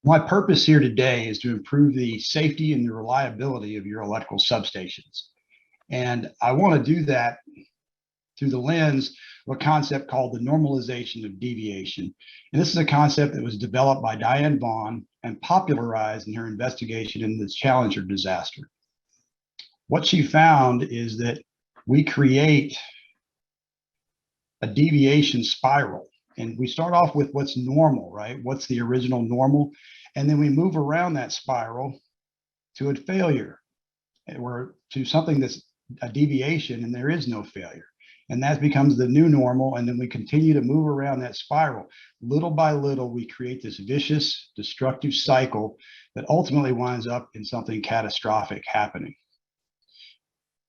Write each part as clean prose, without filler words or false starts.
My purpose here today is to improve the safety and the reliability of your electrical substations. And I want to do that through the lens of a concept called the normalization of deviation. And this is a concept that was developed by Diane Vaughan and popularized in her investigation in the Challenger disaster. What she found is that we create a deviation spiral. And we start off with what's normal, right? What's the original normal? And then we move around that spiral to a failure, or to something that's a deviation, and there is no failure. And that becomes the new normal. And then we continue to move around that spiral. Little by little, we create this vicious, destructive cycle that ultimately winds up in something catastrophic happening.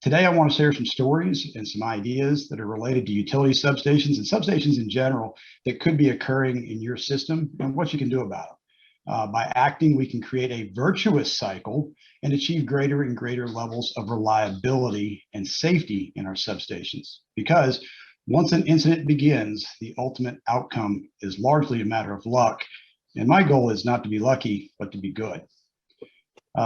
Today, I want to share some stories and some ideas that are related to utility substations and substations in general that could be occurring in your system and what you can do about them. By acting, we can create a virtuous cycle and achieve greater and greater levels of reliability and safety in our substations. Because once an incident begins, the ultimate outcome is largely a matter of luck. And my goal is not to be lucky, but to be good.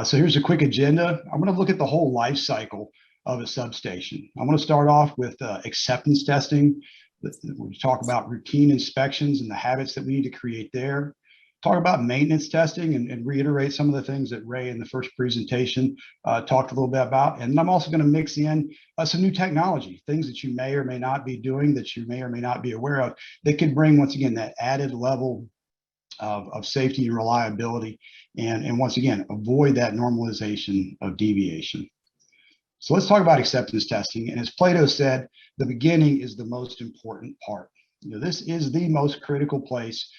So here's a quick agenda. I'm going to look at the whole life cycle of a substation. I'm going to start off with acceptance testing. We talk about routine inspections and the habits that we need to create there. Talk about maintenance testing and reiterate some of the things that Ray in the first presentation talked a little bit about. And I'm also going to mix in some new technology, things that you may or may not be doing, that you may or may not be aware of, that could bring, once again, that added level of safety and reliability. And once again, avoid that normalization of deviation. So let's talk about acceptance testing. And as Plato said, the beginning is the most important part. This is the most critical place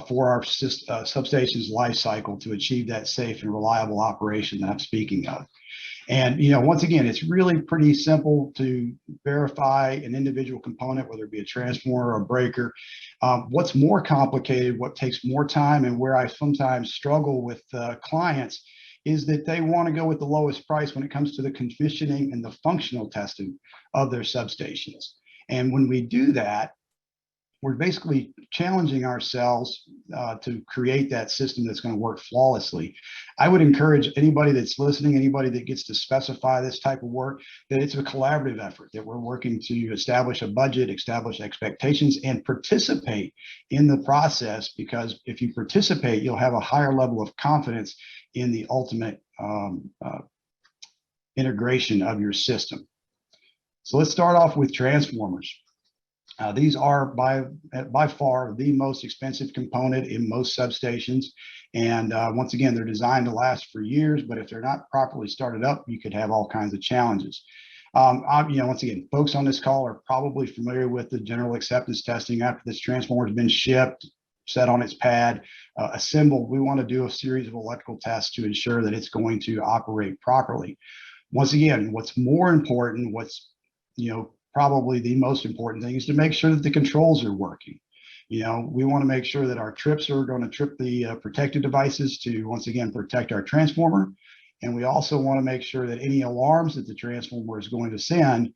for our substation's life cycle to achieve that safe and reliable operation that I'm speaking of. And once again, it's really pretty simple to verify an individual component, whether it be a transformer or a breaker. What's more complicated, what takes more time, and where I sometimes struggle with clients is that they want to go with the lowest price when it comes to the commissioning and the functional testing of their substations. And when we do that, we're basically challenging ourselves to create that system that's going to work flawlessly. I would encourage anybody that's listening, anybody that gets to specify this type of work, that it's a collaborative effort, that we're working to establish a budget, establish expectations, and participate in the process, because if you participate, you'll have a higher level of confidence in the ultimate integration of your system. So let's start off with transformers. These are by far the most expensive component in most substations. And once again, they're designed to last for years, but if they're not properly started up, you could have all kinds of challenges. Once again, folks on this call are probably familiar with the general acceptance testing. After this transformer has been shipped, set on its pad, assembled, we want to do a series of electrical tests to ensure that it's going to operate properly. Once again, what's more important, probably the most important thing, is to make sure that the controls are working. We want to make sure that our trips are going to trip the protected devices to, once again, protect our transformer. And we also want to make sure that any alarms that the transformer is going to send,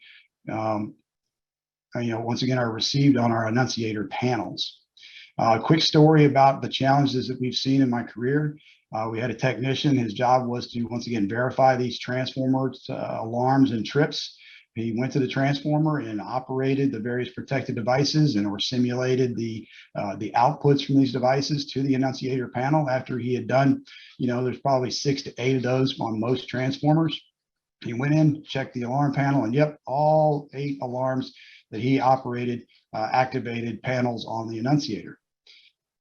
once again, are received on our annunciator panels. Quick story about the challenges that we've seen in my career. We had a technician. His job was to, once again, verify these transformers, alarms, and trips. He went to the transformer and operated the various protected devices or simulated the outputs from these devices to the annunciator panel. After he had done, there's probably 6 to 8 of those on most transformers. He went in, checked the alarm panel, and yep, all 8 alarms that he operated activated panels on the annunciator.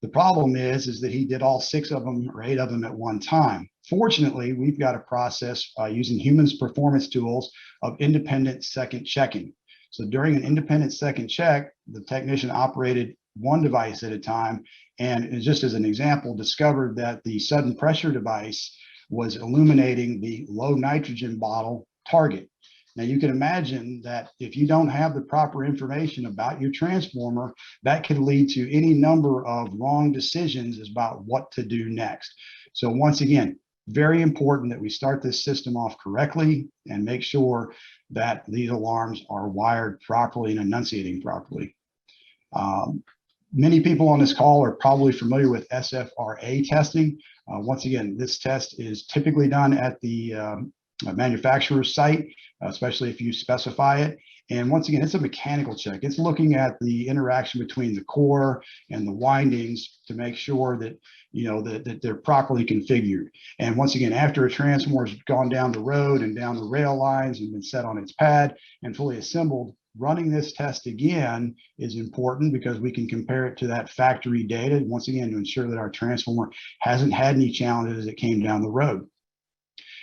The problem is that he did all 6 of them or 8 of them at one time. Fortunately, we've got a process using humans performance tools of independent second checking. So during an independent second check, the technician operated one device at a time, and just as an example, discovered that the sudden pressure device was illuminating the low nitrogen bottle target. Now you can imagine that if you don't have the proper information about your transformer, that could lead to any number of wrong decisions about what to do next. So once again, very important that we start this system off correctly and make sure that these alarms are wired properly and enunciating properly. Many people on this call are probably familiar with SFRA testing. Once again, this test is typically done at the manufacturer's site, especially if you specify it. And once again, it's a mechanical check. It's looking at the interaction between the core and the windings to make sure that that they're properly configured. And once again, after a transformer has gone down the road and down the rail lines and been set on its pad and fully assembled, running this test again is important because we can compare it to that factory data, once again, to ensure that our transformer hasn't had any challenges as it came down the road.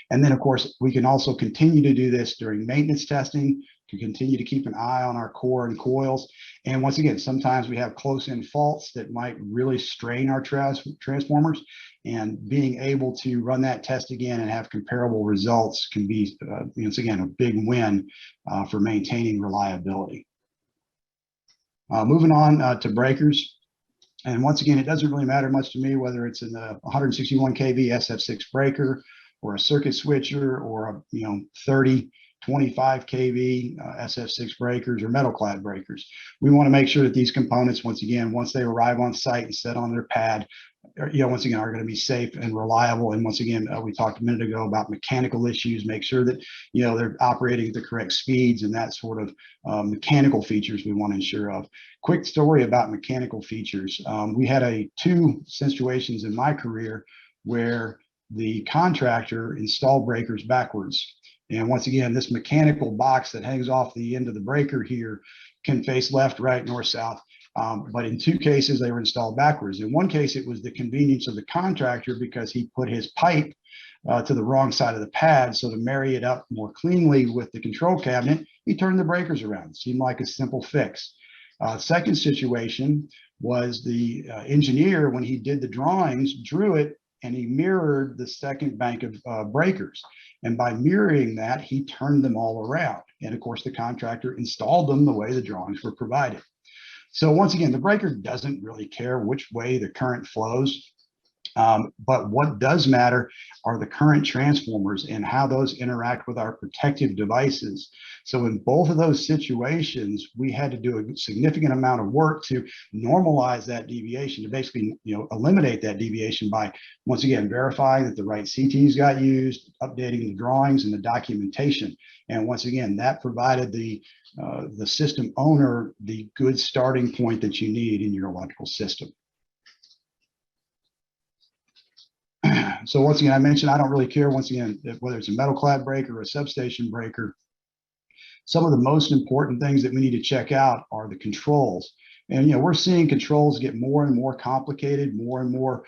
And then, of course, we can also continue to do this during maintenance testing to continue to keep an eye on our core and coils. And once again, sometimes we have close-in faults that might really strain our transformers. And being able to run that test again and have comparable results can be, once again, a big win for maintaining reliability. Moving on to breakers. And once again, it doesn't really matter much to me whether it's in the 161 kV SF6 breaker or a circuit switcher or a 30, 25 kV SF6 breakers or metal clad breakers. We want to make sure that these components, once again, once they arrive on site and set on their pad, once again, are going to be safe and reliable. And once again, we talked a minute ago about mechanical issues, make sure that, they're operating at the correct speeds and that sort of mechanical features we want to ensure of. Quick story about mechanical features. We had two situations in my career where the contractor installed breakers backwards. And once again, this mechanical box that hangs off the end of the breaker here can face left, right, north, south. But in two cases, they were installed backwards. In one case, it was the convenience of the contractor because he put his pipe to the wrong side of the pad. So to marry it up more cleanly with the control cabinet, he turned the breakers around. It seemed like a simple fix. Second situation was the engineer, when he did the drawings, drew it and he mirrored the second bank of breakers. And by mirroring that, he turned them all around. And of course, the contractor installed them the way the drawings were provided. So once again, the breaker doesn't really care which way the current flows. But what does matter are the current transformers and how those interact with our protective devices. So in both of those situations, we had to do a significant amount of work to normalize that deviation, to basically eliminate that deviation by, once again, verifying that the right CTs got used, updating the drawings and the documentation. And once again, that provided the system owner the good starting point that you need in your electrical system. So once again, I mentioned I don't really care, once again, whether it's a metal clad breaker or a substation breaker. Some of the most important things that we need to check out are the controls. And we're seeing controls get more and more complicated, more and more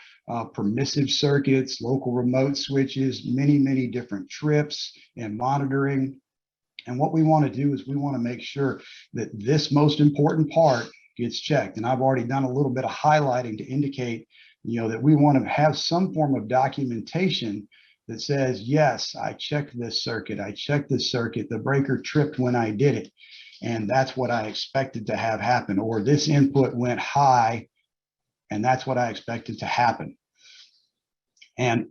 permissive circuits, local remote switches, many different trips and monitoring. And what we want to do is we want to make sure that this most important part gets checked. And I've already done a little bit of highlighting to indicate that we want to have some form of documentation that says, yes, I checked this circuit, the breaker tripped when I did it. And that's what I expected to have happen. Or this input went high, and that's what I expected to happen. And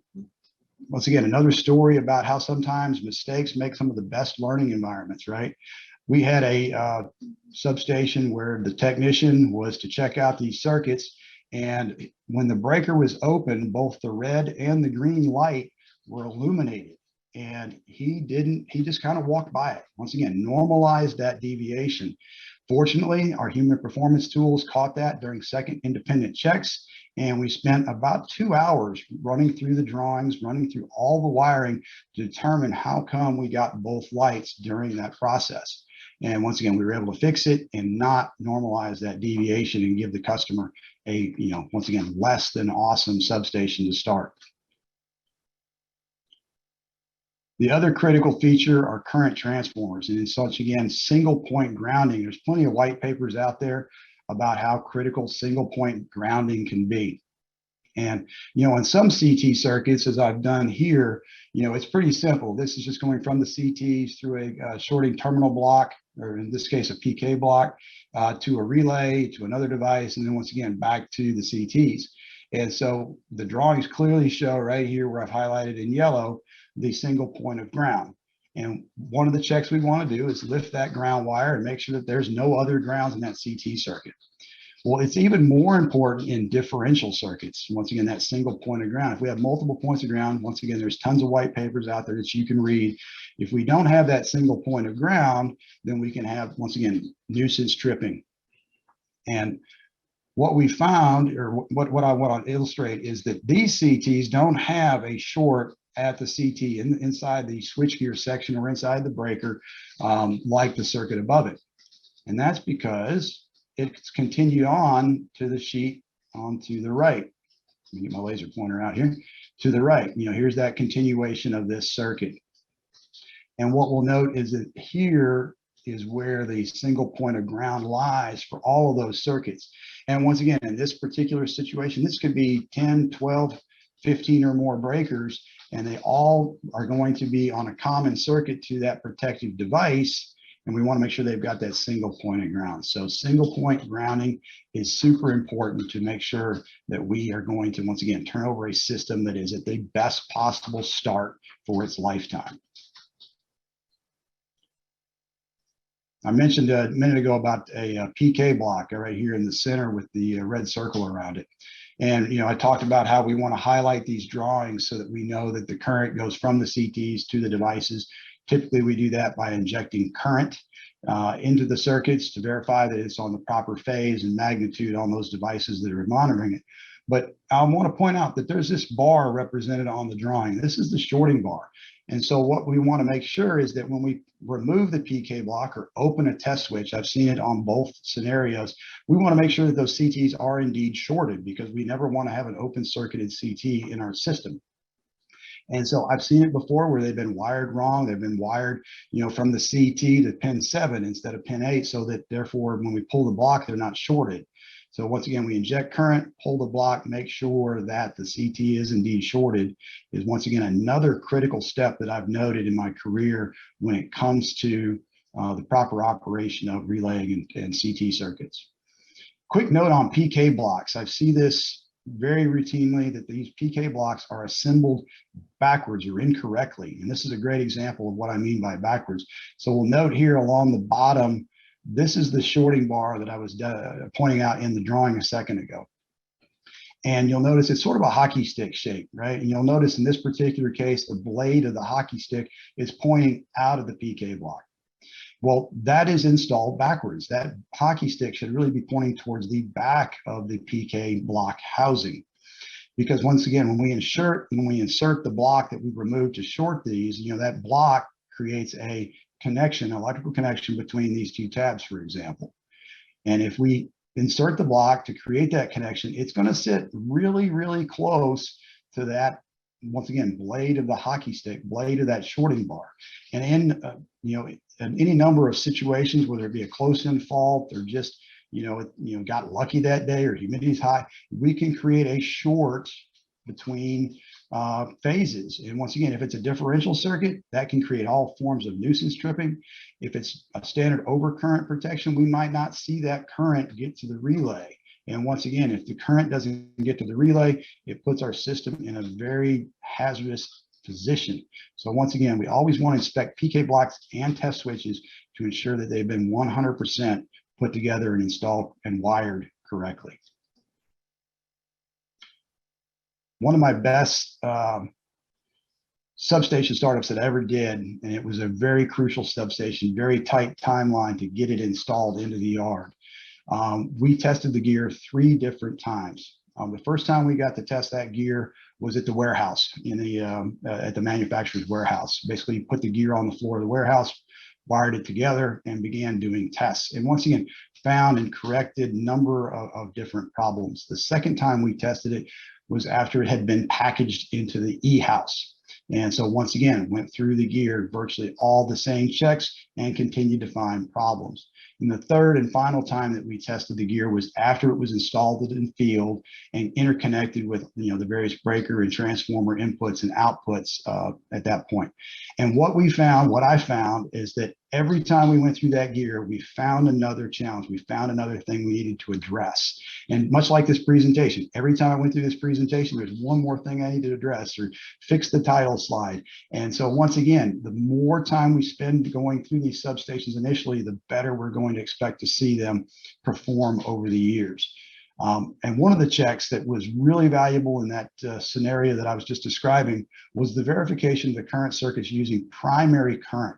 once again, another story about how sometimes mistakes make some of the best learning environments, right? We had a substation where the technician was to check out these circuits. And when the breaker was open, both the red and the green light were illuminated. And he just kind of walked by it. Once again, normalized that deviation. Fortunately, our human performance tools caught that during second independent checks. And we spent about 2 hours running through the drawings, running through all the wiring to determine how come we got both lights during that process. And once again, we were able to fix it and not normalize that deviation and give the customer a, once again, less than awesome substation to start. The other critical feature are current transformers. And in such, again, single point grounding. There's plenty of white papers out there about how critical single point grounding can be. And, in some CT circuits, as I've done here, it's pretty simple. This is just going from the CTs through a shorting terminal block, or in this case, a PK block, to a relay, to another device, and then once again, back to the CTs. And so the drawings clearly show right here where I've highlighted in yellow, the single point of ground. And one of the checks we want to do is lift that ground wire and make sure that there's no other grounds in that CT circuit. Well, it's even more important in differential circuits. Once again, that single point of ground. If we have multiple points of ground, once again, there's tons of white papers out there that you can read. If we don't have that single point of ground, then we can have, once again, nuisance tripping. And what we found, or what I want to illustrate, is that these CTs don't have a short at the CT inside the switchgear section or inside the breaker, like the circuit above it. And that's because it's continued on to the sheet onto the right. Let me get my laser pointer out here. To the right, here's that continuation of this circuit. And what we'll note is that here is where the single point of ground lies for all of those circuits. And once again, in this particular situation, this could be 10, 12, 15 or more breakers, and they all are going to be on a common circuit to that protective device. And we want to make sure they've got that single point of ground. So single point grounding is super important to make sure that we are going to, once again, turn over a system that is at the best possible start for its lifetime. I mentioned a minute ago about a PK block right here in the center with the red circle around it. And, I talked about how we want to highlight these drawings so that we know that the current goes from the CTs to the devices. Typically, we do that by injecting current into the circuits to verify that it's on the proper phase and magnitude on those devices that are monitoring it. But I want to point out that there's this bar represented on the drawing. This is the shorting bar. And so what we want to make sure is that when we remove the PK block or open a test switch, I've seen it on both scenarios, we want to make sure that those CTs are indeed shorted, because we never want to have an open circuited CT in our system. And so I've seen it before where they've been wired wrong. They've been wired, from the CT to pin 7 instead of pin 8, so that therefore when we pull the block, they're not shorted. So once again, we inject current, pull the block, make sure that the CT is indeed shorted, is once again another critical step that I've noted in my career when it comes to the proper operation of relaying and CT circuits. Quick note on PK blocks. I see this very routinely, that these PK blocks are assembled backwards or incorrectly. And this is a great example of what I mean by backwards. So we'll note here along the bottom, this is the shorting bar that I was pointing out in the drawing a second ago. And you'll notice it's sort of a hockey stick shape, right? And you'll notice in this particular case, the blade of the hockey stick is pointing out of the PK block. Well, that is installed backwards. That hockey stick should really be pointing towards the back of the PK block housing. Because once again, when we insert the block that we removed to short these, that block creates a connection, electrical connection between these two tabs, for example. And if we insert the block to create that connection, it's going to sit really, really close to that, once again, blade of the hockey stick, blade of that shorting bar. And in any number of situations, whether it be a close-in fault or just got lucky that day or humidity's high, we can create a short between phases. And once again, if it's a differential circuit, that can create all forms of nuisance tripping. If it's a standard overcurrent protection, we might not see that current get to the relay. And once again, if the current doesn't get to the relay, it puts our system in a very hazardous position. So once again, we always want to inspect PK blocks and test switches to ensure that they've been 100% put together and installed and wired correctly. One of my best substation startups that I ever did, and it was a very crucial substation, very tight timeline to get it installed into the yard. We tested the gear 3 different times. The first time we got to test that gear was at the warehouse, at the manufacturer's warehouse. Basically, you put the gear on the floor of the warehouse, wired it together, and began doing tests. And once again, found and corrected a number of different problems. The second time we tested it was after it had been packaged into the e-house. And so once again, went through the gear, virtually all the same checks, and continued to find problems. And the third and final time that we tested the gear was after it was installed in the field and interconnected with the various breaker and transformer inputs and outputs at that point. And what I found is that every time we went through that gear, we found another challenge. We found another thing we needed to address. And much like this presentation, every time I went through this presentation, there's one more thing I need to address or fix the title slide. And so once again, the more time we spend going through these substations initially, the better we're going to expect to see them perform over the years. And one of the checks that was really valuable in that scenario that I was just describing was the verification of the current circuits using primary current.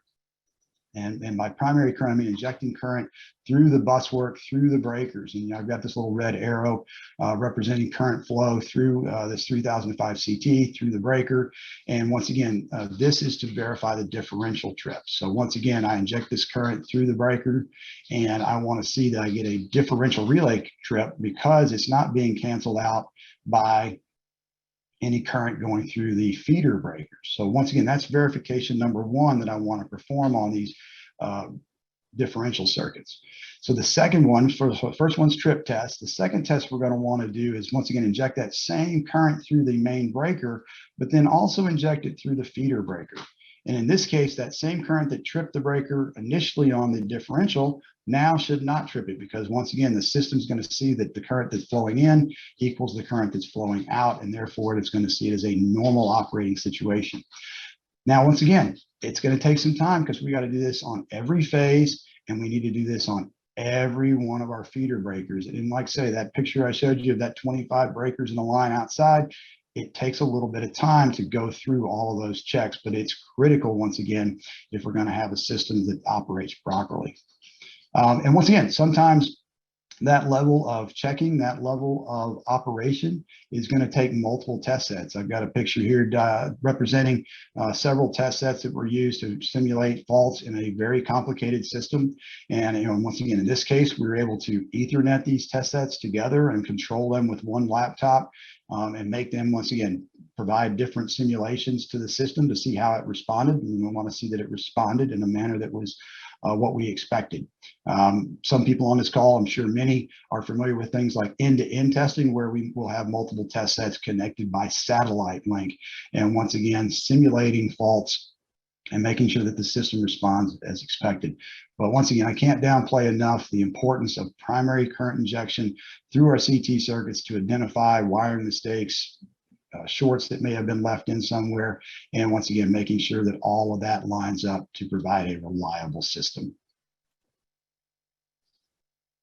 And by primary current, I mean injecting current through the buswork, through the breakers. And I've got this little red arrow representing current flow through this 3005 CT, through the breaker. And once again, this is to verify the differential trip. So once again, I inject this current through the breaker, and I want to see that I get a differential relay trip because it's not being canceled out by any current going through the feeder breakers. So once again, that's verification number one that I want to perform on these differential circuits. So the second one, the first one's trip test. The second test we're going to want to do is once again inject that same current through the main breaker, but then also inject it through the feeder breaker. And in this case, that same current that tripped the breaker initially on the differential now should not trip it, because once again, the system's going to see that the current that's flowing in equals the current that's flowing out, and therefore it's going to see it as a normal operating situation. Now, once again, it's going to take some time because we got to do this on every phase, and we need to do this on every one of our feeder breakers. And like I say, that picture I showed you of that 25 breakers in a line outside, it takes a little bit of time to go through all of those checks, but it's critical, once again, if we're going to have a system that operates properly. And once again, sometimes that level of checking, that level of operation is going to take multiple test sets. I've got a picture here representing several test sets that were used to simulate faults in a very complicated system. And once again, in this case, we were able to Ethernet these test sets together and control them with one laptop and make them, once again, provide different simulations to the system to see how it responded. And we want to see that it responded in a manner that was what we expected. Some people on this call, I'm sure many are familiar with things like end-to-end testing, where we will have multiple test sets connected by satellite link. And once again, simulating faults and making sure that the system responds as expected. But once again, I can't downplay enough the importance of primary current injection through our CT circuits to identify wiring mistakes, shorts that may have been left in somewhere, and once again, making sure that all of that lines up to provide a reliable system.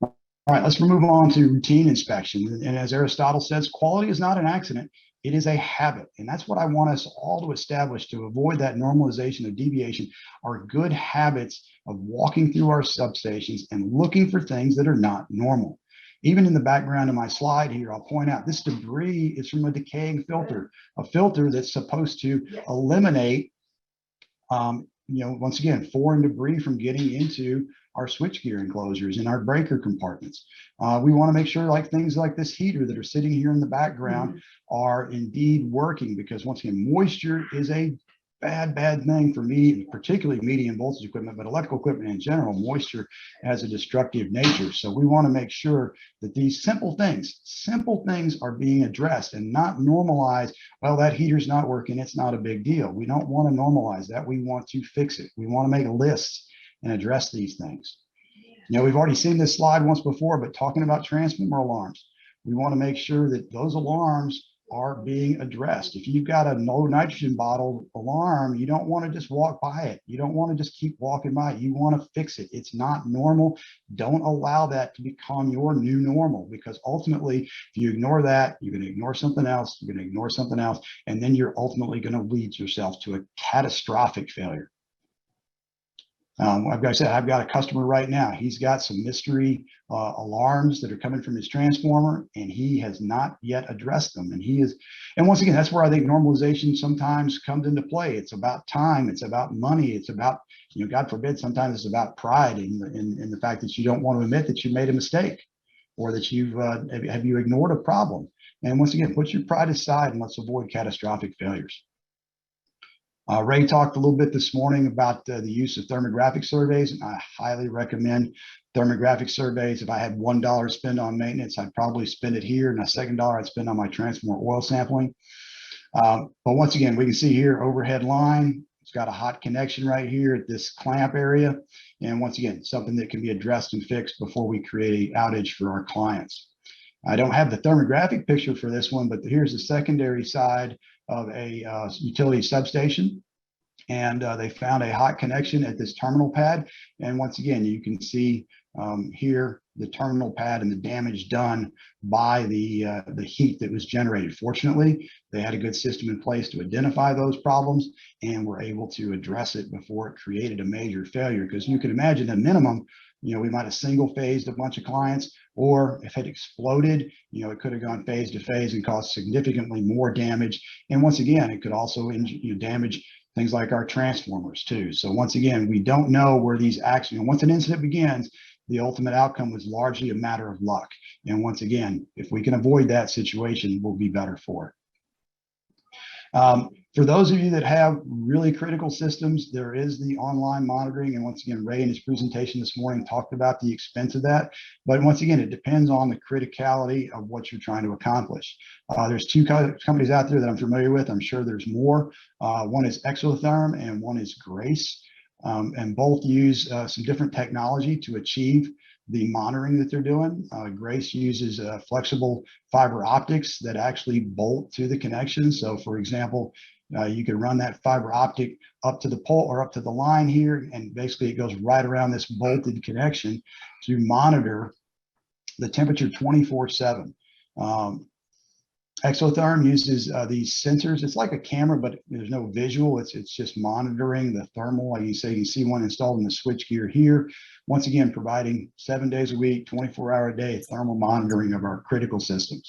All right, let's move on to routine inspection. And as Aristotle says, quality is not an accident, it is a habit. And that's what I want us all to establish to avoid that normalization of deviation, are good habits of walking through our substations and looking for things that are not normal. Even in the background of my slide here, I'll point out this debris is from a decaying filter, a filter that's supposed to eliminate, once again, foreign debris from getting into our switchgear enclosures and our breaker compartments. We want to make sure like things like this heater that are sitting here in the background are indeed working, because once again, moisture is a bad thing for me, particularly medium voltage equipment, but electrical equipment in general. Moisture has a destructive nature. So we want to make sure that these simple things are being addressed and not normalized. Well, that heater's not working, it's not a big deal. We don't want to normalize that. We want to fix it. We want to make lists and address these things. We've already seen this slide once before, but talking about transformer alarms, we want to make sure that those alarms are being addressed. If you've got a low nitrogen bottle alarm, you don't want to just walk by it. You don't want to just keep walking by it. You want to fix it. It's not normal. Don't allow that to become your new normal, because ultimately, if you ignore that, you're going to ignore something else, you're going to ignore something else, and then you're ultimately going to lead yourself to a catastrophic failure. I've got a customer right now. He's got some mystery alarms that are coming from his transformer, and he has not yet addressed them. And once again, that's where I think normalization sometimes comes into play. It's about time. It's about money. It's about, God forbid, sometimes it's about pride in the fact that you don't want to admit that you made a mistake, or that you ignored a problem. And once again, put your pride aside and let's avoid catastrophic failures. Ray talked a little bit this morning about the use of thermographic surveys, and I highly recommend thermographic surveys. If I had $1 to spend on maintenance, I'd probably spend it here, and a second dollar I'd spend on my transformer oil sampling. But once again, we can see here overhead line. It's got a hot connection right here at this clamp area. And once again, something that can be addressed and fixed before we create an outage for our clients. I don't have the thermographic picture for this one, but here's the secondary side of a utility substation. And they found a hot connection at this terminal pad. And once again, you can see here the terminal pad and the damage done by the heat that was generated. Fortunately, they had a good system in place to identify those problems and were able to address it before it created a major failure. Because you can imagine, at minimum, we might have single phased a bunch of clients, or if it exploded, it could have gone phase to phase and caused significantly more damage. And once again, it could also damage things like our transformers too. So once again, we don't know where these accidents, once an incident begins, the ultimate outcome was largely a matter of luck. And once again, if we can avoid that situation, we'll be better for it. For those of you that have really critical systems, there is the online monitoring. And once again, Ray in his presentation this morning talked about the expense of that. But once again, it depends on the criticality of what you're trying to accomplish. There's two companies out there that I'm familiar with. I'm sure there's more. One is Exotherm and one is Grace. And both use some different technology to achieve the monitoring that they're doing. Grace uses flexible fiber optics that actually bolt to the connection. So for example, you could run that fiber optic up to the pole or up to the line here, and basically it goes right around this bolted connection to monitor the temperature 24/7. Exotherm uses these sensors. It's like a camera, but there's no visual. It's just monitoring the thermal. Like you can see one installed in the switchgear here. Once again, providing 7 days a week, 24-hour a day thermal monitoring of our critical systems.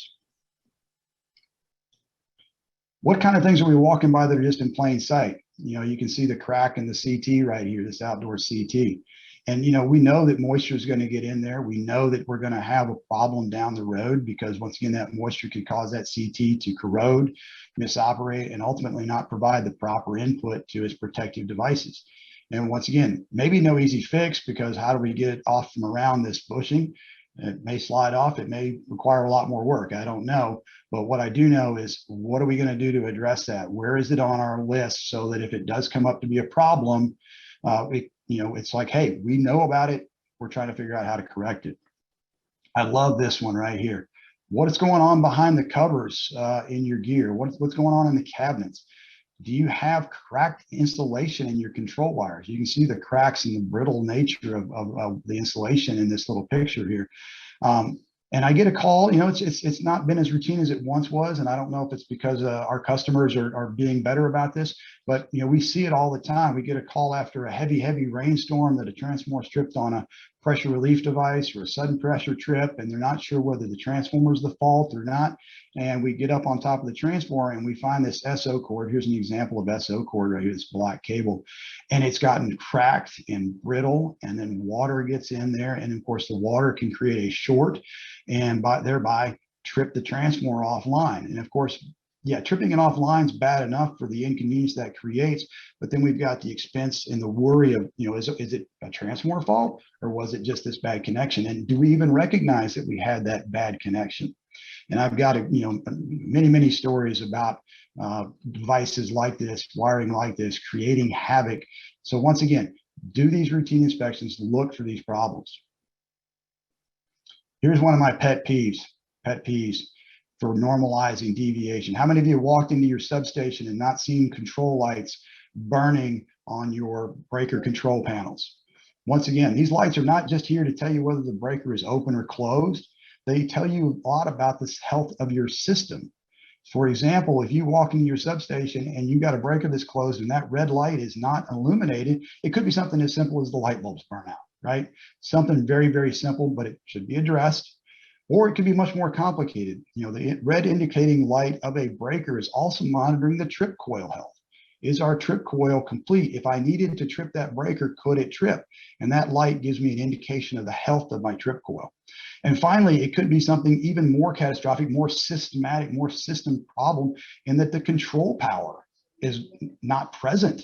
What kind of things are we walking by that are just in plain sight? You can see the crack in the CT right here, this outdoor CT. And, we know that moisture is going to get in there. We know that we're going to have a problem down the road because, once again, that moisture could cause that CT to corrode, misoperate, and ultimately not provide the proper input to its protective devices. And once again, maybe no easy fix, because how do we get it off from around this bushing? It may slide off. It may require a lot more work. I don't know. But what I do know is, what are we going to do to address that? Where is it on our list so that if it does come up to be a problem, it's like, hey, we know about it. We're trying to figure out how to correct it. I love this one right here. What is going on behind the covers in your gear? What's going on in the cabinets? Do you have cracked insulation in your control wires? You can see the cracks and the brittle nature of the insulation in this little picture here. And I get a call, it's not been as routine as it once was. And I don't know if it's because our customers are being better about this, but we see it all the time. We get a call after a heavy rainstorm that a transformer tripped on a pressure relief device or a sudden pressure trip, and they're not sure whether the transformer is the fault or not. And we get up on top of the transformer and we find this SO cord. Here's an example of SO cord right here, this black cable, and it's gotten cracked and brittle, and then water gets in there. And of course the water can create a short and thereby trip the transformer offline. And of course, yeah, tripping it offline is bad enough for the inconvenience that creates, but then we've got the expense and the worry of, is it a transformer fault, or was it just this bad connection? And do we even recognize that we had that bad connection? And I've got, many stories about devices like this, wiring like this, creating havoc. So once again, do these routine inspections, look for these problems. Here's one of my pet peeves for normalizing deviation. How many of you walked into your substation and not seen control lights burning on your breaker control panels? Once again, these lights are not just here to tell you whether the breaker is open or closed. They tell you a lot about the health of your system. For example, if you walk into your substation and you got a breaker that's closed and that red light is not illuminated, it could be something as simple as the light bulbs burn out, right? Something very simple, but it should be addressed. Or it could be much more complicated. The red indicating light of a breaker is also monitoring the trip coil health. Is our trip coil complete? If I needed to trip that breaker, could it trip? And that light gives me an indication of the health of my trip coil. And finally, it could be something even more catastrophic, more systematic, more system problem, in that the control power is not present,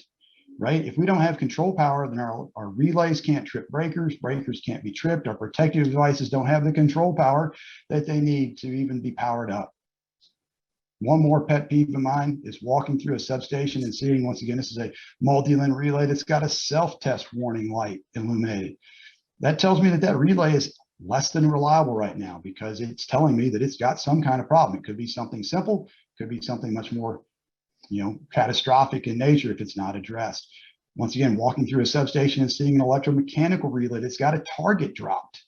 right? If we don't have control power, then our relays can't trip breakers, breakers can't be tripped, our protective devices don't have the control power that they need to even be powered up. One more pet peeve of mine is walking through a substation and seeing, once again, this is a multi-lin relay that's got a self-test warning light illuminated. That tells me that relay is less than reliable right now because it's telling me that it's got some kind of problem. It could be something simple, could be something much more, catastrophic in nature if it's not addressed. Once again, walking through a substation and seeing an electromechanical relay that's got a target dropped.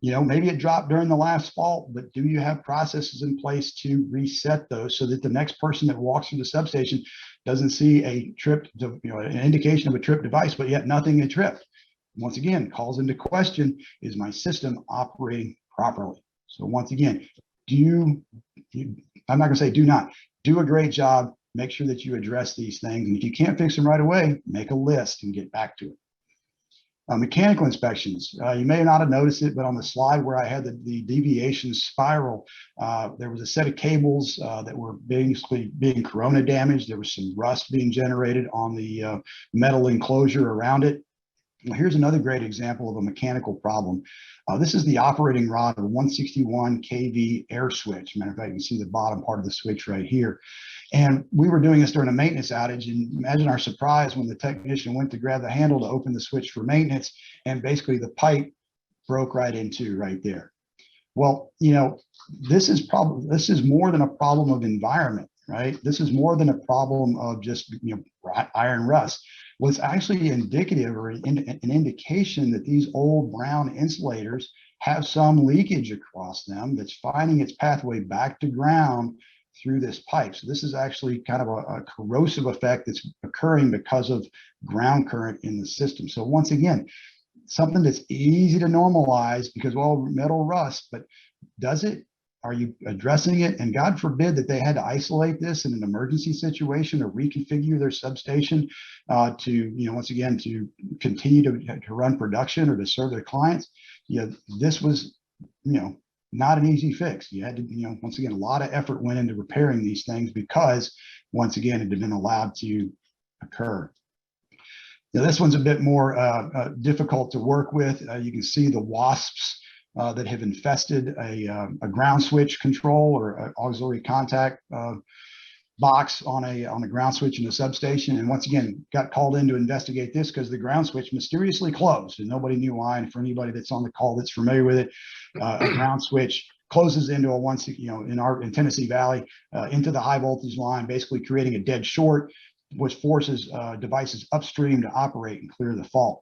Maybe it dropped during the last fault, but do you have processes in place to reset those so that the next person that walks through the substation doesn't see a tripped, an indication of a tripped device, but yet nothing had tripped? Once again, calls into question, is my system operating properly? So once again, I'm not going to say do not, do a great job. Make sure that you address these things. And if you can't fix them right away, make a list and get back to it. Mechanical inspections, you may not have noticed it, but on the slide where I had the deviation spiral, there was a set of cables that were basically being corona damaged. There was some rust being generated on the metal enclosure around it. Well, here's another great example of a mechanical problem. This is the operating rod of a 161 kV air switch. Matter of fact, you can see the bottom part of the switch right here. And we were doing this during a maintenance outage, and imagine our surprise when the technician went to grab the handle to open the switch for maintenance, and basically the pipe broke right into right there. Well, this is more than a problem of environment, right? This is more than a problem of just iron rust. Well, it's actually indicative or an indication that these old brown insulators have some leakage across them that's finding its pathway back to ground through this pipe. So this is actually kind of a corrosive effect that's occurring because of ground current in the system. So once again, something that's easy to normalize because, well, metal rust, but does it? Are you addressing it? And God forbid that they had to isolate this in an emergency situation or reconfigure their substation to, once again, to continue to run production or to serve their clients. This was, not an easy fix. You had to, once again, a lot of effort went into repairing these things because, once again, it had been allowed to occur. Now, this one's a bit more difficult to work with. You can see the wasps that have infested a ground switch control or auxiliary contact box on a ground switch in a substation. And once again, got called in to investigate this because the ground switch mysteriously closed and nobody knew why. And for anybody that's on the call that's familiar with it, a ground switch closes into in Tennessee Valley into the high voltage line, basically creating a dead short, which forces devices upstream to operate and clear the fault.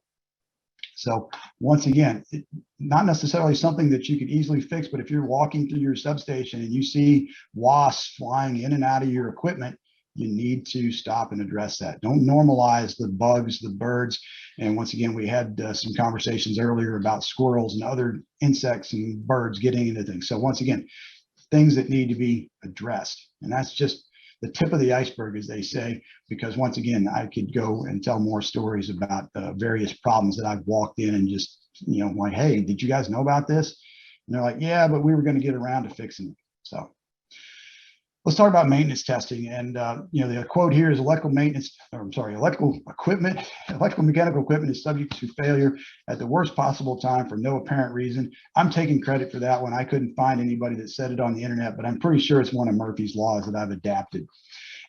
So once again, not necessarily something that you could easily fix, but if you're walking through your substation and you see wasps flying in and out of your equipment, you need to stop and address that. Don't normalize the bugs, the birds. And once again, we had some conversations earlier about squirrels and other insects and birds getting into things. So once again, things that need to be addressed. And that's just the tip of the iceberg, as they say, because once again, I could go and tell more stories about various problems that I've walked in and just, like, hey, did you guys know about this? And they're like, yeah, but we were going to get around to fixing it. So let's talk about maintenance testing. And, the quote here is electrical mechanical equipment is subject to failure at the worst possible time for no apparent reason. I'm taking credit for that one. I couldn't find anybody that said it on the internet, but I'm pretty sure it's one of Murphy's laws that I've adapted.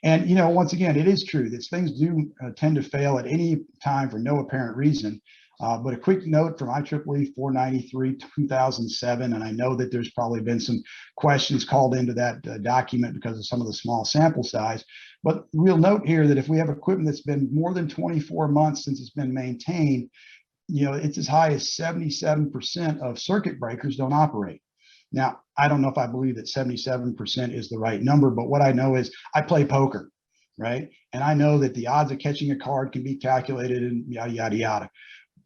And, once again, it is true that things do tend to fail at any time for no apparent reason. But a quick note from IEEE 493 2007, and I know that there's probably been some questions called into that document because of some of the small sample size. But real note here that if we have equipment that's been more than 24 months since it's been maintained, it's as high as 77% of circuit breakers don't operate. Now, I don't know if I believe that 77% is the right number, but what I know is I play poker, right? And I know that the odds of catching a card can be calculated and yada, yada, yada.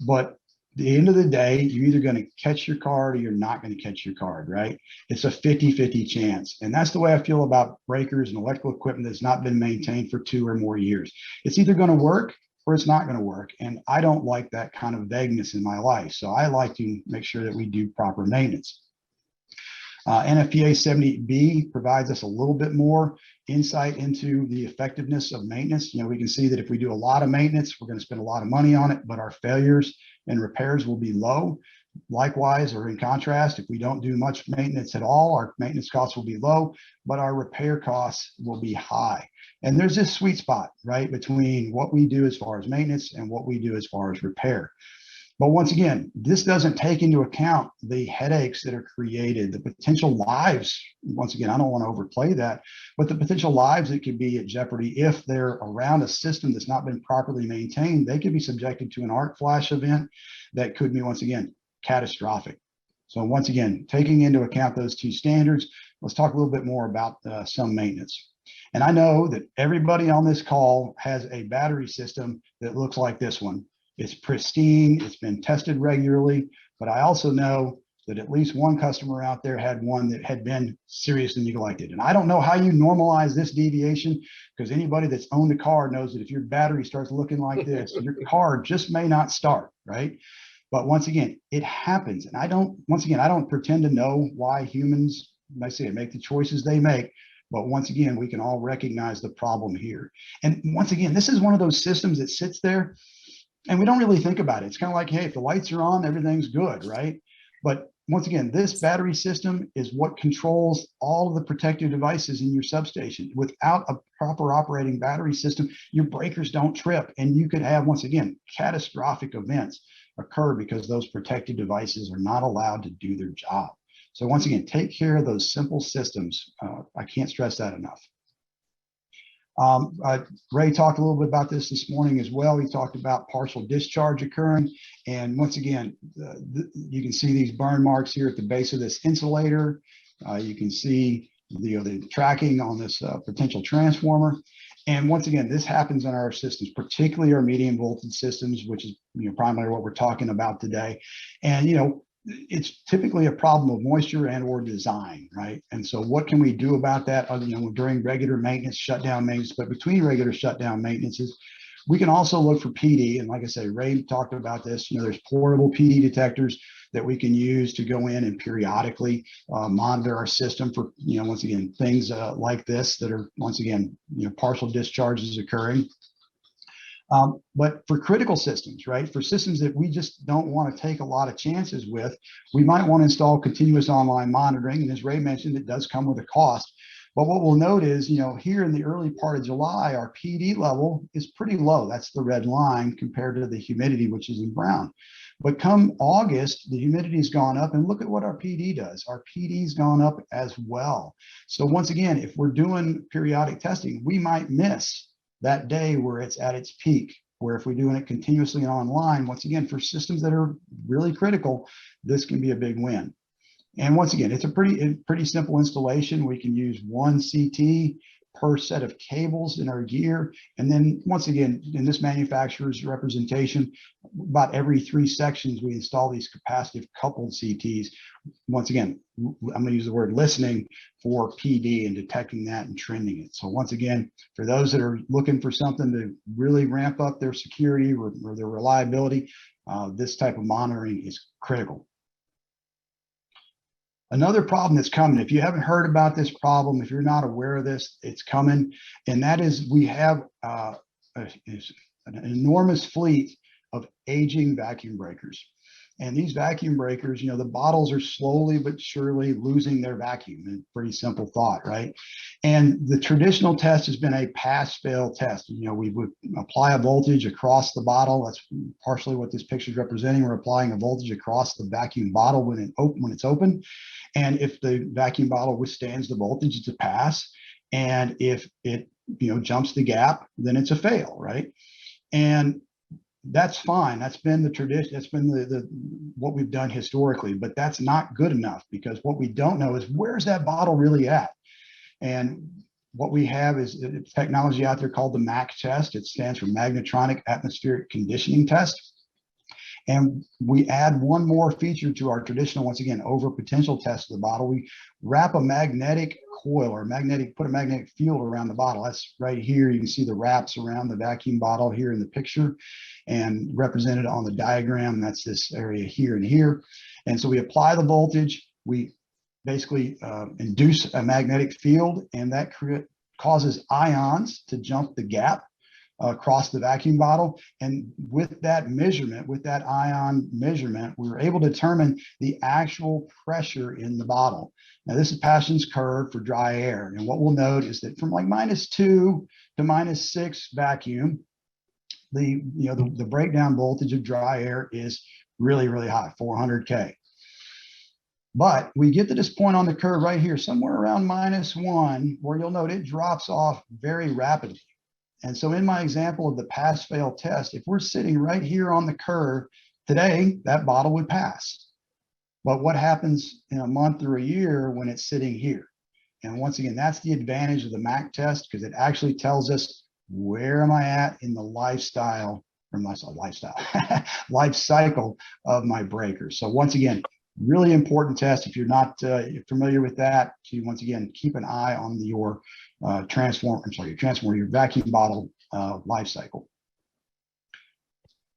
But at the end of the day, you're either going to catch your card or you're not going to catch your card, right? It's a 50-50 chance. And that's the way I feel about breakers and electrical equipment that's not been maintained for 2 or more years. It's either going to work or it's not going to work. And I don't like that kind of vagueness in my life. So I like to make sure that we do proper maintenance. NFPA 70B provides us a little bit more insight into the effectiveness of maintenance. We can see that if we do a lot of maintenance, we're going to spend a lot of money on it, but our failures and repairs will be low. Likewise, or in contrast, if we don't do much maintenance at all, our maintenance costs will be low, but our repair costs will be high. And there's this sweet spot, right, between what we do as far as maintenance and what we do as far as repair. But once again, this doesn't take into account the headaches that are created, the potential lives. Once again, I don't want to overplay that, but the potential lives that could be at jeopardy if they're around a system that's not been properly maintained. They could be subjected to an arc flash event that could be, once again, catastrophic. So once again, taking into account those two standards, let's talk a little bit more about some maintenance. And I know that everybody on this call has a battery system that looks like this one. It's pristine, it's been tested regularly, but I also know that at least one customer out there had one that had been seriously neglected. And I don't know how you normalize this deviation, because anybody that's owned a car knows that if your battery starts looking like this, your car just may not start, right? But once again, it happens. And I don't pretend to know why humans, I say, make the choices they make. But once again, we can all recognize the problem here. And once again, this is one of those systems that sits there and we don't really think about it. It's kind of like, hey, if the lights are on, everything's good, right? But once again, this battery system is what controls all of the protective devices in your substation. Without a proper operating battery system, your breakers don't trip, and you could have, once again, catastrophic events occur because those protective devices are not allowed to do their job. So once again, take care of those simple systems. I can't stress that enough. Ray talked a little bit about this morning as well. He talked about partial discharge occurring. And once again, you can see these burn marks here at the base of this insulator. You can see the tracking on this potential transformer. And once again, this happens in our systems, particularly our medium voltage systems, which is primarily what we're talking about today. And it's typically a problem of moisture and or design, right? And so what can we do about that during regular maintenance, shutdown maintenance, but between regular shutdown maintenances, we can also look for PD. And like I say, Ray talked about this, there's portable PD detectors that we can use to go in and periodically monitor our system for, once again, things like this that are, once again, partial discharges occurring. But for critical systems, right, for systems that we just don't want to take a lot of chances with, we might want to install continuous online monitoring. And as Ray mentioned, it does come with a cost. But what we'll note is, here in the early part of July, our PD level is pretty low. That's the red line compared to the humidity, which is in brown. But come August, the humidity's gone up, and look at what our PD does. Our PD's gone up as well. So once again, if we're doing periodic testing, we might miss that day where it's at its peak, where if we're doing it continuously online, once again, for systems that are really critical, this can be a big win. And once again, it's a pretty simple installation. We can use one CT per set of cables in our gear. And then once again, in this manufacturer's representation, about every 3 sections, we install these capacitive coupled CTs. Once again, I'm going to use the word listening for PD and detecting that and trending it. So once again, for those that are looking for something to really ramp up their security or their reliability, this type of monitoring is critical. Another problem that's coming, if you haven't heard about this problem, if you're not aware of this, it's coming. And that is, we have an enormous fleet of aging vacuum breakers. And these vacuum breakers, the bottles are slowly but surely losing their vacuum. And pretty simple thought, right? And the traditional test has been a pass-fail test. We would apply a voltage across the bottle. That's partially what this picture is representing. We're applying a voltage across the vacuum bottle when it's open. And if the vacuum bottle withstands the voltage, it's a pass. And if it jumps the gap, then it's a fail, right? And that's fine. That's been the tradition. That's been the what we've done historically. But that's not good enough, because what we don't know is, where's that bottle really at? And what we have is technology out there called the MAC test. It stands for Magnetronic Atmospheric Conditioning Test. And we add one more feature to our traditional, once again, over potential test of the bottle. We wrap a magnetic coil or put a magnetic field around the bottle. That's right here. You can see the wraps around the vacuum bottle here in the picture, and represented on the diagram. That's this area here and here. And so we apply the voltage. We basically induce a magnetic field, and that causes ions to jump the gap across the vacuum bottle. And with that measurement, with that ion measurement, we were able to determine the actual pressure in the bottle. Now, this is Paschen's curve for dry air. And what we'll note is that from like -2 to -6 vacuum, the breakdown voltage of dry air is really, really high, 400K. But we get to this point on the curve right here, somewhere around -1, where you'll note it drops off very rapidly. And so in my example of the pass-fail test, if we're sitting right here on the curve today, that bottle would pass. But what happens in a month or a year when it's sitting here? And once again, that's the advantage of the MAC test, because it actually tells us where am I at in the lifestyle, or my lifestyle, life cycle of my breaker. So once again, really important test. If you're not familiar with that, to once again keep an eye on your your vacuum bottle life cycle.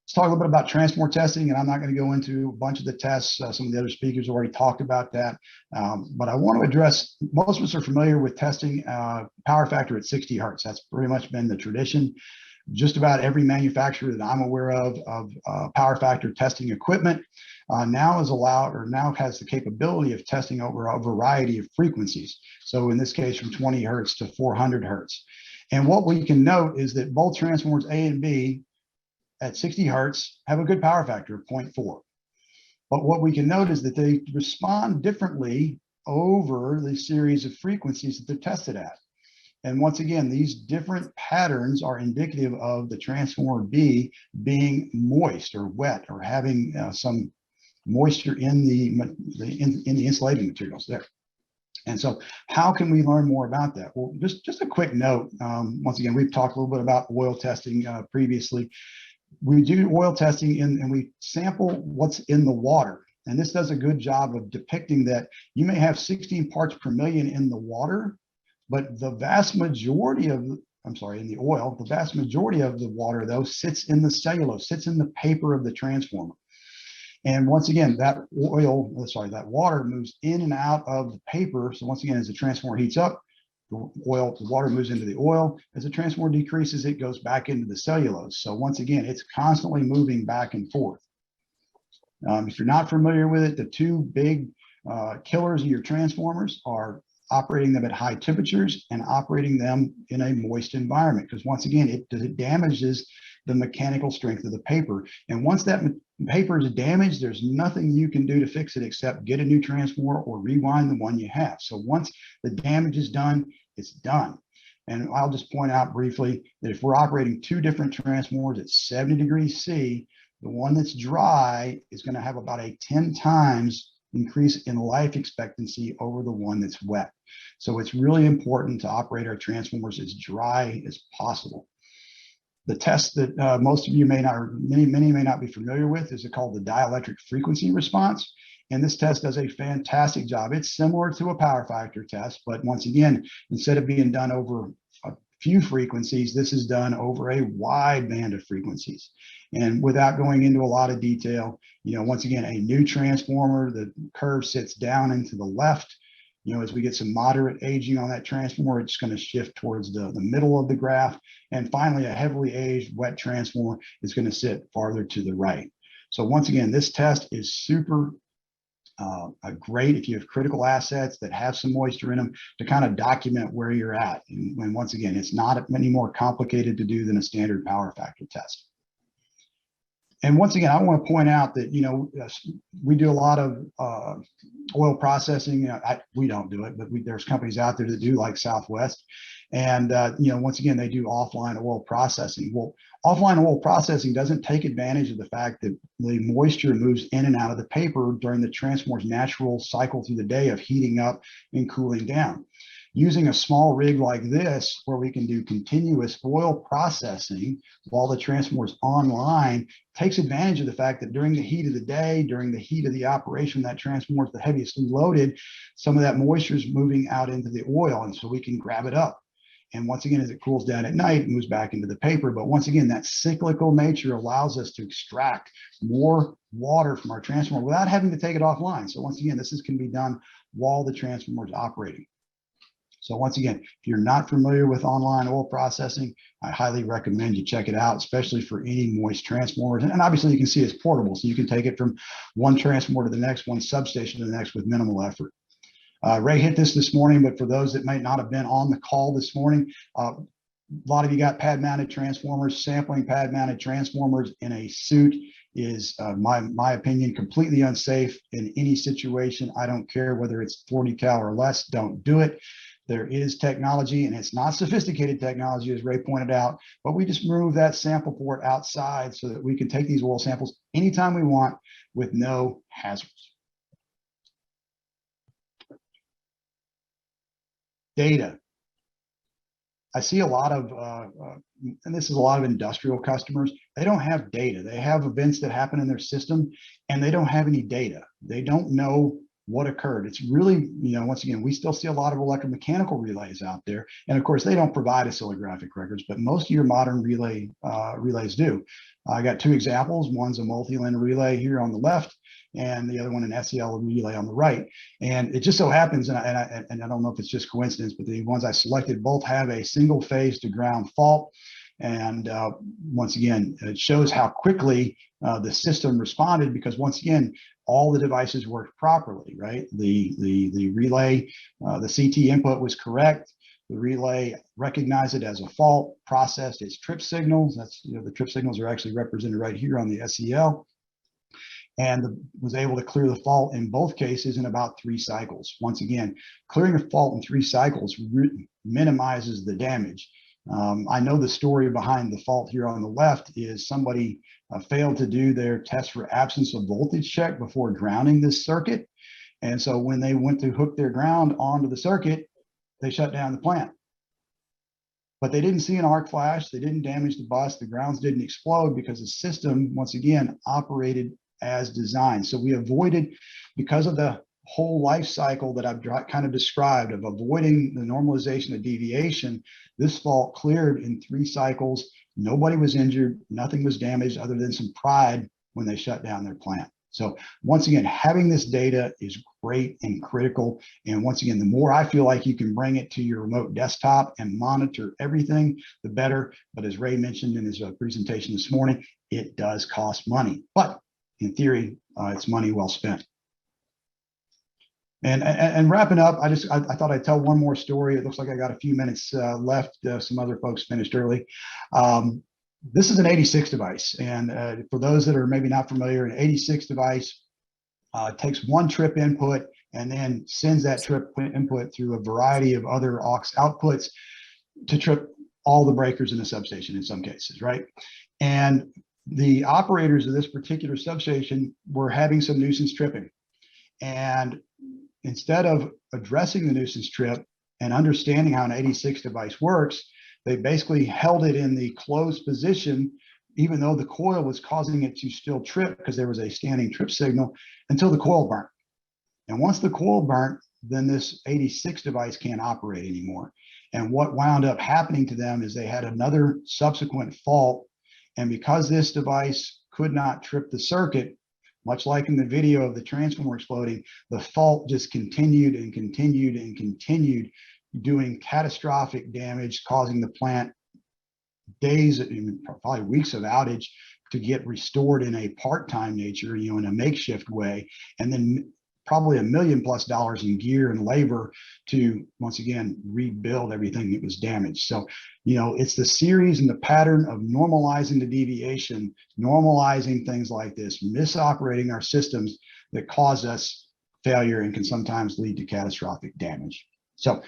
Let's talk a little bit about transformer testing, and I'm not going to go into a bunch of the tests. Some of the other speakers already talked about that, but I want to address. Most of us are familiar with testing power factor at 60 hertz. That's pretty much been the tradition. Just about every manufacturer that I'm aware of power factor testing equipment now has the capability of testing over a variety of frequencies. So in this case, from 20 hertz to 400 hertz. And what we can note is that both transformers A and B at 60 hertz have a good power factor of 0.4. But what we can note is that they respond differently over the series of frequencies that they're tested at. And once again, these different patterns are indicative of the transformer B being moist or wet, or having some moisture in the insulating materials there. And so how can we learn more about that? Well, just a quick note. Once again, we've talked a little bit about oil testing previously. We do oil testing and we sample what's in the water. And this does a good job of depicting that you may have 16 parts per million in the water, but the vast majority of, in the oil, the vast majority of the water though sits in the cellulose, sits in the paper of the transformer. And once again, that water moves in and out of the paper. So once again, as the transformer heats up, the water moves into the oil. As the transformer decreases, it goes back into the cellulose. So once again, it's constantly moving back and forth. If you're not familiar with it, the two big killers of your transformers are operating them at high temperatures and operating them in a moist environment, because once again, it damages the mechanical strength of the paper. And once that paper is damaged, there's nothing you can do to fix it except get a new transformer or rewind the one you have. So once the damage is done, it's done. And I'll just point out briefly that if we're operating two different transformers at 70 degrees C, the one that's dry is going to have about a 10 times increase in life expectancy over the one that's wet. So it's really important to operate our transformers as dry as possible. The test that most of you may not, or many may not be familiar with, is called the dielectric frequency response. And this test does a fantastic job. It's similar to a power factor test, but once again, instead of being done over a few frequencies, this is done over a wide band of frequencies. And without going into a lot of detail, once again, a new transformer, the curve sits down and to the left. As we get some moderate aging on that transformer, it's going to shift towards the middle of the graph. And finally, a heavily aged wet transformer is going to sit farther to the right. So once again, this test is super great if you have critical assets that have some moisture in them, to kind of document where you're at. And once again, it's not any more complicated to do than a standard power factor test. And once again, I want to point out that, we do a lot of oil processing. We don't do it, but there's companies out there that do, like Southwest. And, once again, they do offline oil processing. Well, offline oil processing doesn't take advantage of the fact that the moisture moves in and out of the paper during the transformer's natural cycle through the day of heating up and cooling down. Using a small rig like this, where we can do continuous oil processing while the transformer is online, takes advantage of the fact that during the heat of the day, during the heat of the operation, that transformer is the heaviest loaded, some of that moisture is moving out into the oil, and so we can grab it up. And once again, as it cools down at night, it moves back into the paper. But once again, that cyclical nature allows us to extract more water from our transformer without having to take it offline. So once again, this can be done while the transformer is operating. So once again, if you're not familiar with online oil processing, I highly recommend you check it out, especially for any moist transformers. And obviously you can see it's portable, so you can take it from one transformer to the next, one substation to the next with minimal effort. Ray hit this morning, but for those that might not have been on the call this morning, a lot of you got pad mounted transformers, sampling pad mounted transformers in a suit is, my opinion, completely unsafe in any situation. I don't care whether it's 40 cal or less, don't do it. There is technology, and it's not sophisticated technology, as Ray pointed out, but we just move that sample port outside so that we can take these oil samples anytime we want with no hazards. Data. I see a lot of, and this is a lot of industrial customers, they don't have data. They have events that happen in their system and they don't have any data. They don't know what occurred. It's really, once again, we still see a lot of electromechanical relays out there. And of course, they don't provide oscillographic records, but most of your modern relays do. I got two examples. One's a multi-lin relay here on the left, and the other one an SEL relay on the right. And it just so happens, and I don't know if it's just coincidence, but the ones I selected both have a single phase to ground fault. And once again, it shows how quickly the system responded, because once again, all the devices worked properly, right? The relay, the CT input was correct. The relay recognized it as a fault, processed its trip signals. That's, the trip signals are actually represented right here on the SEL, and was able to clear the fault in both cases in about 3 cycles. Once again, clearing a fault in 3 cycles minimizes the damage. I know the story behind the fault here on the left is somebody failed to do their test for absence of voltage check before grounding this circuit. And so when they went to hook their ground onto the circuit, they shut down the plant. But they didn't see an arc flash. They didn't damage the bus. The grounds didn't explode because the system, once again, operated as designed. So we avoided, because of the whole life cycle that I've kind of described of avoiding the normalization of deviation, this fault cleared in 3 cycles. Nobody was injured. Nothing was damaged other than some pride when they shut down their plant. So once again, having this data is great and critical. And once again, the more I feel like you can bring it to your remote desktop and monitor everything, the better. But as Ray mentioned in his presentation this morning, it does cost money. But in theory, it's money well spent. And wrapping up, I thought I'd tell one more story. It looks like I got a few minutes left. Some other folks finished early. This is an 86 device. And for those that are maybe not familiar, an 86 device takes one trip input and then sends that trip input through a variety of other aux outputs to trip all the breakers in the substation in some cases, right? And the operators of this particular substation were having some nuisance tripping. And instead of addressing the nuisance trip and understanding how an 86 device works, they basically held it in the closed position, even though the coil was causing it to still trip because there was a standing trip signal, until the coil burnt. And once the coil burnt, then this 86 device can't operate anymore. And what wound up happening to them is they had another subsequent fault. And because this device could not trip the circuit, much like in the video of the transformer exploding, the fault just continued and continued and continued, doing catastrophic damage, causing the plant days, probably weeks of outage to get restored in a part-time nature, in a makeshift way, and then probably $1 million+ in gear and labor to, once again, rebuild everything that was damaged. So, it's the series and the pattern of normalizing the deviation, normalizing things like this, misoperating our systems that cause us failure and can sometimes lead to catastrophic damage. So,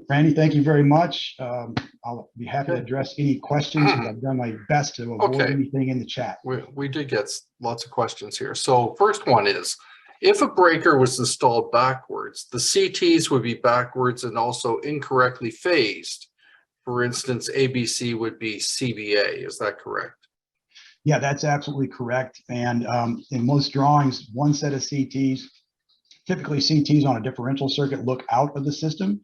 Randy, thank you very much. I'll be happy to address any questions, because I've done my best to avoid anything in the chat. We did get lots of questions here. So first one is, if a breaker was installed backwards, the CTs would be backwards and also incorrectly phased. For instance, ABC would be CBA. Is that correct? Yeah, that's absolutely correct. And in most drawings, one set of CTs, typically CTs on a differential circuit, look out of the system.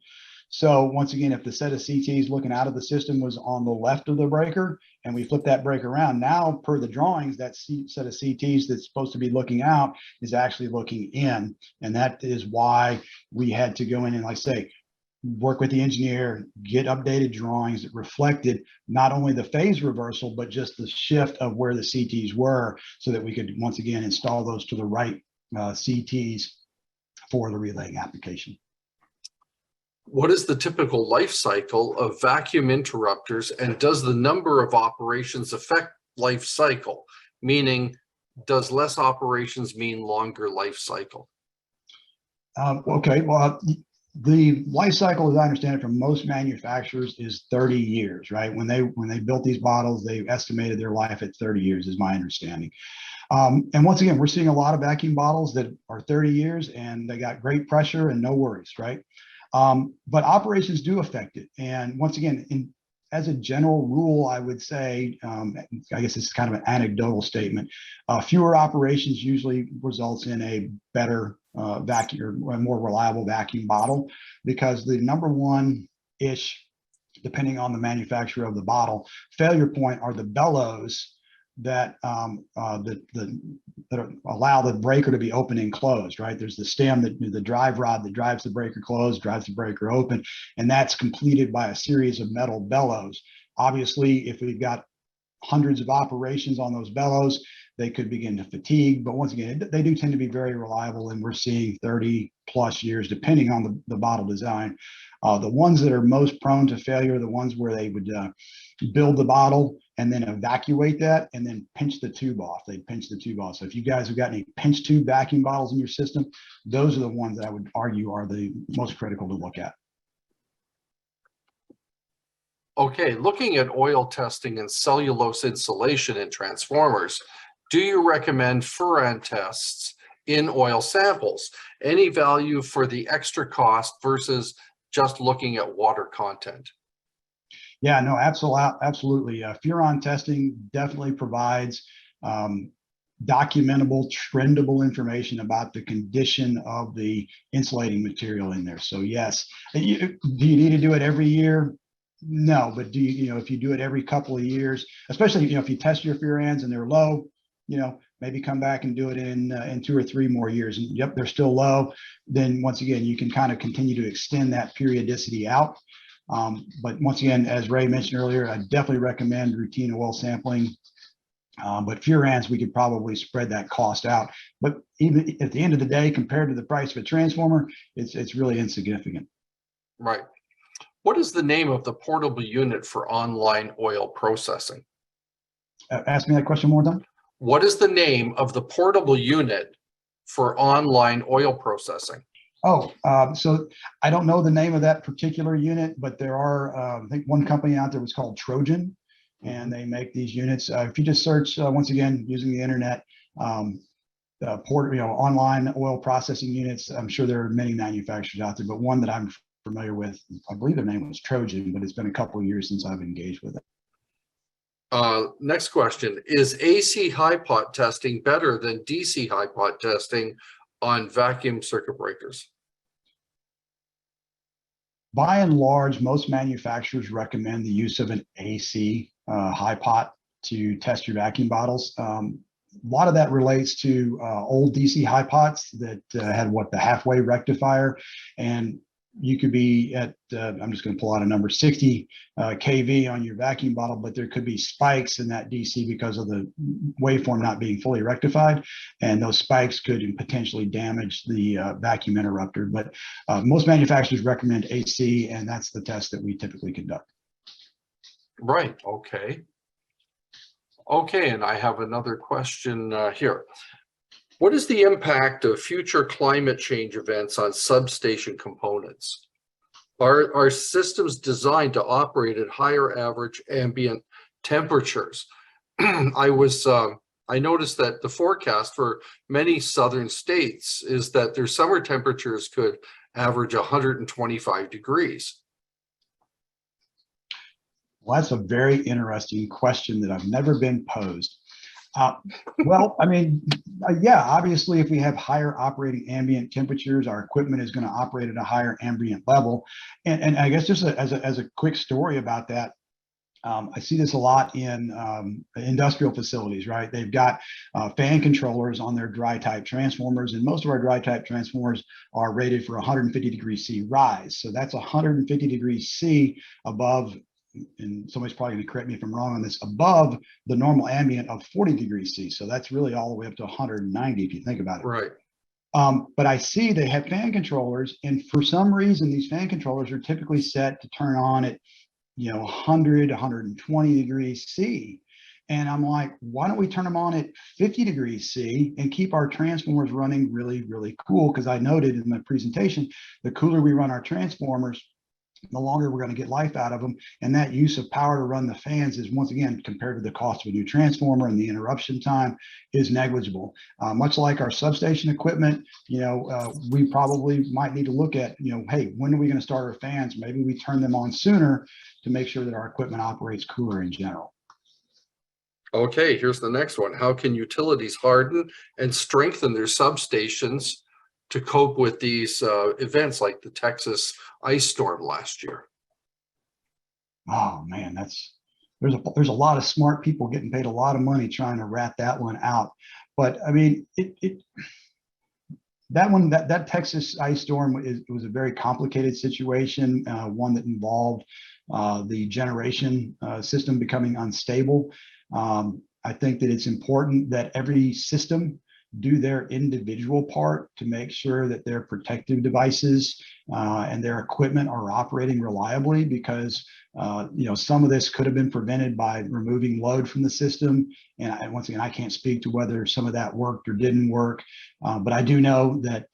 So once again, if the set of CTs looking out of the system was on the left of the breaker and we flip that breaker around, now per the drawings, that set of CTs that's supposed to be looking out is actually looking in. And that is why we had to go in and, like I say, work with the engineer, get updated drawings that reflected not only the phase reversal, but just the shift of where the CTs were, so that we could once again install those to the right CTs for the relaying application. What is the typical life cycle of vacuum interrupters, and does the number of operations affect life cycle, meaning does less operations mean longer life cycle? Okay, well, the life cycle, as I understand it, from most manufacturers is 30 years, right? When they built these bottles, they estimated their life at 30 years, is my understanding. And once again, we're seeing a lot of vacuum bottles that are 30 years and they got great pressure and no worries, right? But operations do affect it. And once again, as a general rule, I would say, I guess it's kind of an anecdotal statement, fewer operations usually results in a better vacuum or a more reliable vacuum bottle, because the number one-ish, depending on the manufacturer of the bottle, failure point are the bellows that that allow the breaker to be open and closed, right? There's the stem, the drive rod that drives the breaker closed, drives the breaker open, and that's completed by a series of metal bellows. Obviously, if we've got hundreds of operations on those bellows, they could begin to fatigue. But once again, they do tend to be very reliable, and we're seeing 30 plus years, depending on the bottle design. The ones that are most prone to failure are the ones where they would build the bottle and then evacuate that and then pinch the tube off. They'd pinch the tube off. So if you guys have got any pinch tube vacuum bottles in your system, those are the ones that I would argue are the most critical to look at. Okay, looking at oil testing and cellulose insulation in transformers, do you recommend furan tests in oil samples? Any value for the extra cost versus just looking at water content? Yeah, no, absolutely. Furan testing definitely provides documentable, trendable information about the condition of the insulating material in there. So yes, do you need to do it every year? No, but if you do it every couple of years, especially, if you test your furans and they're low, maybe come back and do it in 2 or 3 more years. And yep, they're still low. Then once again, you can kind of continue to extend that periodicity out. But once again, as Ray mentioned earlier, I definitely recommend routine oil sampling. But furans, we could probably spread that cost out. But even at the end of the day, compared to the price of a transformer, it's really insignificant. Right. What is the name of the portable unit for online oil processing? Ask me that question more time. What is the name of the portable unit for online oil processing? Oh, so I don't know the name of that particular unit, but there are, I think one company out there was called Trojan, and they make these units. If you just search, once again, using the internet, online oil processing units, I'm sure there are many manufacturers out there, but one that I'm familiar with, I believe their name was Trojan, but it's been a couple of years since I've engaged with it. Next question, is AC high pot testing better than DC high pot testing on vacuum circuit breakers? By and large, most manufacturers recommend the use of an AC high pot to test your vacuum bottles. A lot of that relates to old DC high pots that had the halfway rectifier, and you could be at, I'm just going to pull out a number, 60 kV on your vacuum bottle, but there could be spikes in that DC because of the waveform not being fully rectified. And those spikes could potentially damage the vacuum interrupter. But most manufacturers recommend AC, and that's the test that we typically conduct. Right, okay. Okay, and I have another question here. What is the impact of future climate change events on substation components? Are systems designed to operate at higher average ambient temperatures? I noticed that the forecast for many southern states is that their summer temperatures could average 125 degrees. Well, that's a very interesting question that I've never been posed. Well, I mean, yeah, obviously, if we have higher operating ambient temperatures, our equipment is going to operate at a higher ambient level. And I guess just as a quick story about that, I see this a lot in industrial facilities, right? They've got fan controllers on their dry type transformers, and most of our dry type transformers are rated for 150 degrees C rise. So that's 150 degrees C above, and somebody's probably going to correct me if I'm wrong on this, above the normal ambient of 40 degrees C. So that's really all the way up to 190 if you think about it. Right. But I see they have fan controllers, and for some reason, these fan controllers are typically set to turn on at 100, 120 degrees C. And I'm like, why don't we turn them on at 50 degrees C and keep our transformers running really, really cool? Because I noted in my presentation, the cooler we run our transformers, the longer we're going to get life out of them. And that use of power to run the fans is, once again, compared to the cost of a new transformer and the interruption time, is negligible. Much like our substation equipment, we probably might need to look at, hey, when are we going to start our fans? Maybe we turn them on sooner to make sure that our equipment operates cooler in general. Okay, here's the next one. How can utilities harden and strengthen their substations to cope with these events like the Texas ice storm last year? Oh man, there's a lot of smart people getting paid a lot of money trying to rat that one out. But I mean, that Texas ice storm was a very complicated situation, one that involved the generation system becoming unstable. I think that it's important that every system do their individual part to make sure that their protective devices and their equipment are operating reliably, because some of this could have been prevented by removing load from the system. And once again, I can't speak to whether some of that worked or didn't work, but I do know that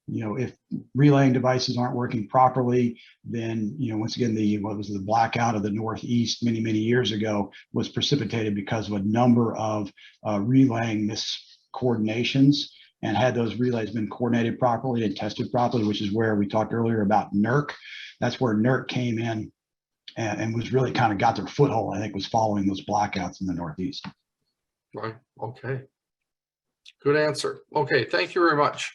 if relaying devices aren't working properly, then once again, the blackout of the Northeast many years ago was precipitated because of a number of relaying miscoordinations. And had those relays been coordinated properly and tested properly, which is where we talked earlier about NERC, that's where NERC came in and was really kind of got their foothold, I think, was following those blackouts in the Northeast. Right. Okay. Good answer. Okay. Thank you very much.